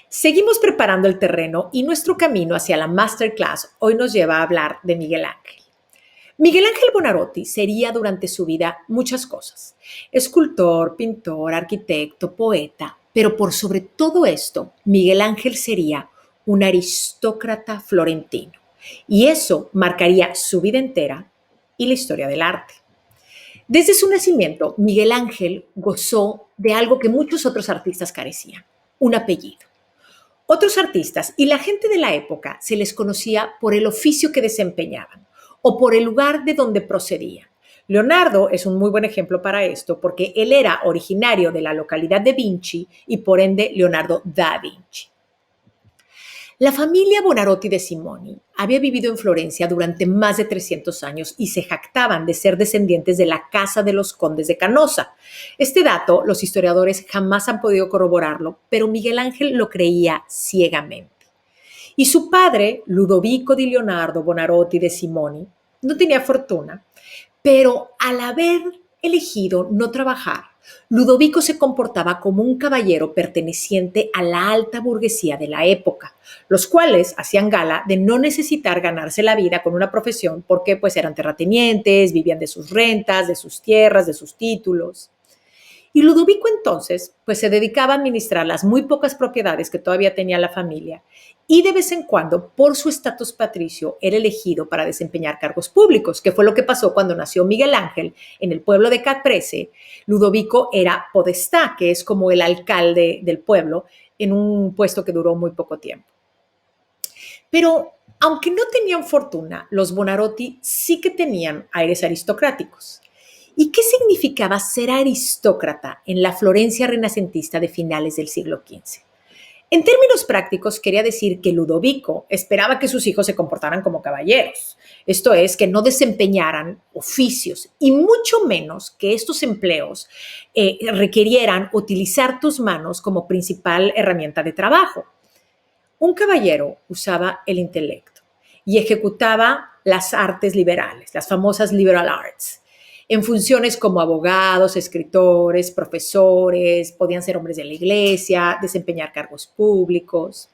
Seguimos preparando el terreno y nuestro camino hacia la masterclass hoy nos lleva a hablar de Miguel Ángel. Miguel Ángel Buonarroti sería durante su vida muchas cosas. Escultor, pintor, arquitecto, poeta, pero por sobre todo esto, Miguel Ángel sería un aristócrata florentino. Y eso marcaría su vida entera y la historia del arte. Desde su nacimiento, Miguel Ángel gozó de algo que muchos otros artistas carecían, un apellido. Otros artistas y la gente de la época se les conocía por el oficio que desempeñaban o por el lugar de donde procedían. Leonardo es un muy buen ejemplo para esto porque él era originario de la localidad de Vinci y por ende Leonardo da Vinci. La familia Buonarroti de Simoni había vivido en Florencia durante más de 300 años y se jactaban de ser descendientes de la casa de los condes de Canosa. Este dato los historiadores jamás han podido corroborarlo, pero Miguel Ángel lo creía ciegamente. Y su padre, Ludovico di Leonardo Buonarroti de Simoni, no tenía fortuna, pero al haber elegido no trabajar, Ludovico se comportaba como un caballero perteneciente a la alta burguesía de la época, los cuales hacían gala de no necesitar ganarse la vida con una profesión porque pues eran terratenientes, vivían de sus rentas, de sus tierras, de sus títulos. Y Ludovico entonces pues se dedicaba a administrar las muy pocas propiedades que todavía tenía la familia y de vez en cuando, por su estatus patricio, era elegido para desempeñar cargos públicos, que fue lo que pasó cuando nació Miguel Ángel en el pueblo de Caprese. Ludovico era podestá, que es como el alcalde del pueblo, en un puesto que duró muy poco tiempo. Pero aunque no tenían fortuna, los Buonarroti sí que tenían aires aristocráticos. ¿Y qué significaba ser aristócrata en la Florencia renacentista de finales del siglo XV? En términos prácticos, quería decir que Ludovico esperaba que sus hijos se comportaran como caballeros, esto es, que no desempeñaran oficios y mucho menos que estos empleos requirieran utilizar tus manos como principal herramienta de trabajo. Un caballero usaba el intelecto y ejecutaba las artes liberales, las famosas liberal arts, en funciones como abogados, escritores, profesores, podían ser hombres de la iglesia, desempeñar cargos públicos.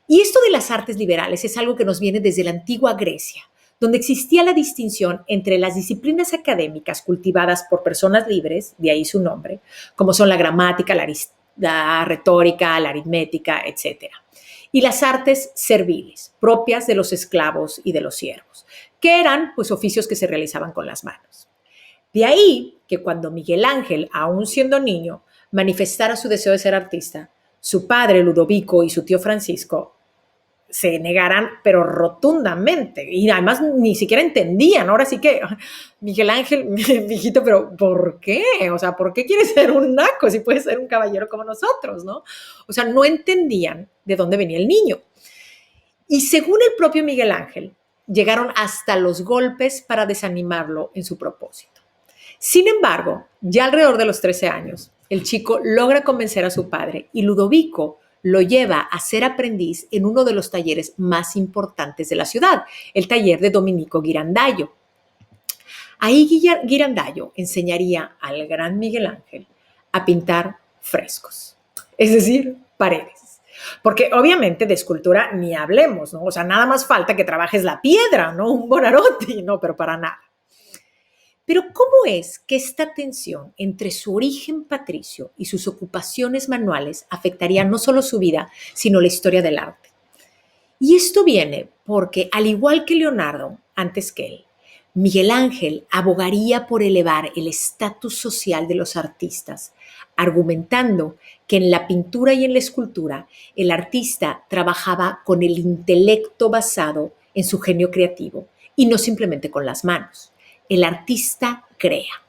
Y esto de las artes liberales es algo que nos viene desde la antigua Grecia, donde existía la distinción entre las disciplinas académicas cultivadas por personas libres, de ahí su nombre, como son la gramática, la retórica, la aritmética, etcétera, y las artes serviles, propias de los esclavos y de los siervos, que eran pues oficios que se realizaban con las manos. De ahí que cuando Miguel Ángel, aún siendo niño, manifestara su deseo de ser artista, su padre Ludovico y su tío Francisco se negaran, pero rotundamente, y además ni siquiera entendían. Ahora sí que, Miguel Ángel, mijito, pero ¿por qué? O sea, ¿por qué quieres ser un naco si puedes ser un caballero como nosotros, no? O sea, no entendían de dónde venía el niño. Y según el propio Miguel Ángel, llegaron hasta los golpes para desanimarlo en su propósito. Sin embargo, ya alrededor de los 13 años, el chico logra convencer a su padre y Ludovico lo lleva a ser aprendiz en uno de los talleres más importantes de la ciudad, el taller de Domenico Ghirlandaio. Ahí Ghirlandaio enseñaría al gran Miguel Ángel a pintar frescos, es decir, paredes. Porque obviamente de escultura ni hablemos, ¿no? O sea, nada más falta que trabajes la piedra, ¿no? Un Buonarroti, no, pero para nada. Pero ¿cómo es que esta tensión entre su origen patricio y sus ocupaciones manuales afectaría no solo su vida, sino la historia del arte? Y esto viene porque, al igual que Leonardo, antes que él, Miguel Ángel abogaría por elevar el estatus social de los artistas, argumentando que en la pintura y en la escultura el artista trabajaba con el intelecto basado en su genio creativo y no simplemente con las manos. El artista crea.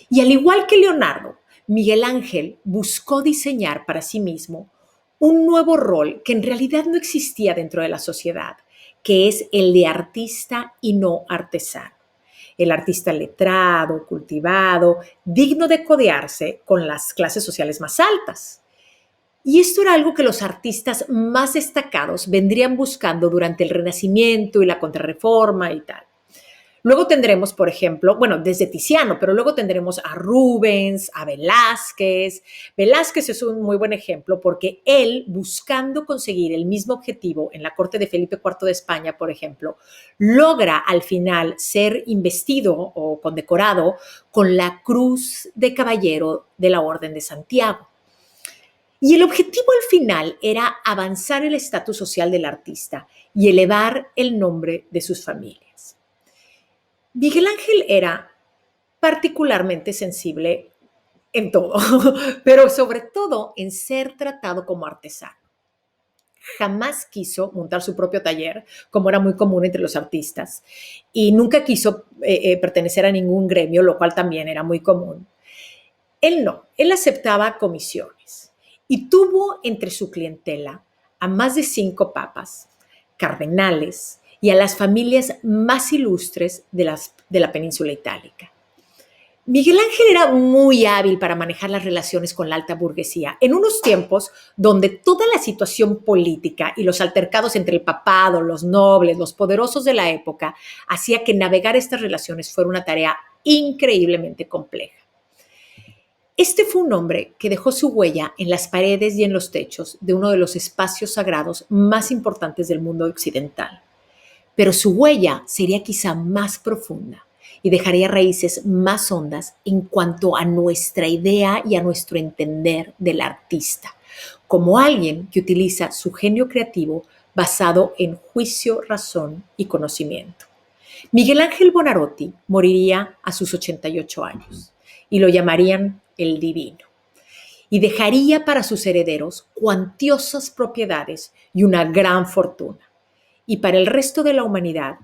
Y al igual que Leonardo, Miguel Ángel buscó diseñar para sí mismo un nuevo rol que en realidad no existía dentro de la sociedad, que es el de artista y no artesano. El artista letrado, cultivado, digno de codearse con las clases sociales más altas. Y esto era algo que los artistas más destacados vendrían buscando durante el Renacimiento y la Contrarreforma y tal. Luego tendremos, por ejemplo, bueno, desde Tiziano, pero luego tendremos a Rubens, a Velázquez. Velázquez es un muy buen ejemplo porque él, buscando conseguir el mismo objetivo en la corte de Felipe IV de España, por ejemplo, logra al final ser investido o condecorado con la Cruz de Caballero de la Orden de Santiago. Y el objetivo al final era avanzar el estatus social del artista y elevar el nombre de sus familias. Miguel Ángel era particularmente sensible en todo, pero sobre todo en ser tratado como artesano. Jamás quiso montar su propio taller, como era muy común entre los artistas, y nunca quiso pertenecer a ningún gremio, lo cual también era muy común. Él no, él aceptaba comisiones y tuvo entre su clientela a más de 5 papas, cardenales y a las familias más ilustres de la península itálica. Miguel Ángel era muy hábil para manejar las relaciones con la alta burguesía en unos tiempos donde toda la situación política y los altercados entre el papado, los nobles, los poderosos de la época hacía que navegar estas relaciones fuera una tarea increíblemente compleja. Este fue un hombre que dejó su huella en las paredes y en los techos de uno de los espacios sagrados más importantes del mundo occidental. Pero su huella sería quizá más profunda y dejaría raíces más hondas en cuanto a nuestra idea y a nuestro entender del artista, como alguien que utiliza su genio creativo basado en juicio, razón y conocimiento. Miguel Ángel Buonarroti moriría a sus 88 años y lo llamarían el Divino, y dejaría para sus herederos cuantiosas propiedades y una gran fortuna, y para el resto de la humanidad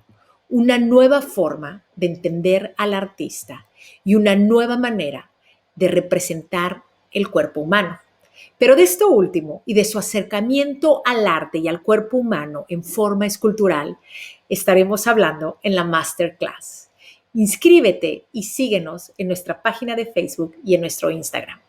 una nueva forma de entender al artista y una nueva manera de representar el cuerpo humano. Pero de esto último y de su acercamiento al arte y al cuerpo humano en forma escultural estaremos hablando en la Masterclass. Inscríbete y síguenos en nuestra página de Facebook y en nuestro Instagram.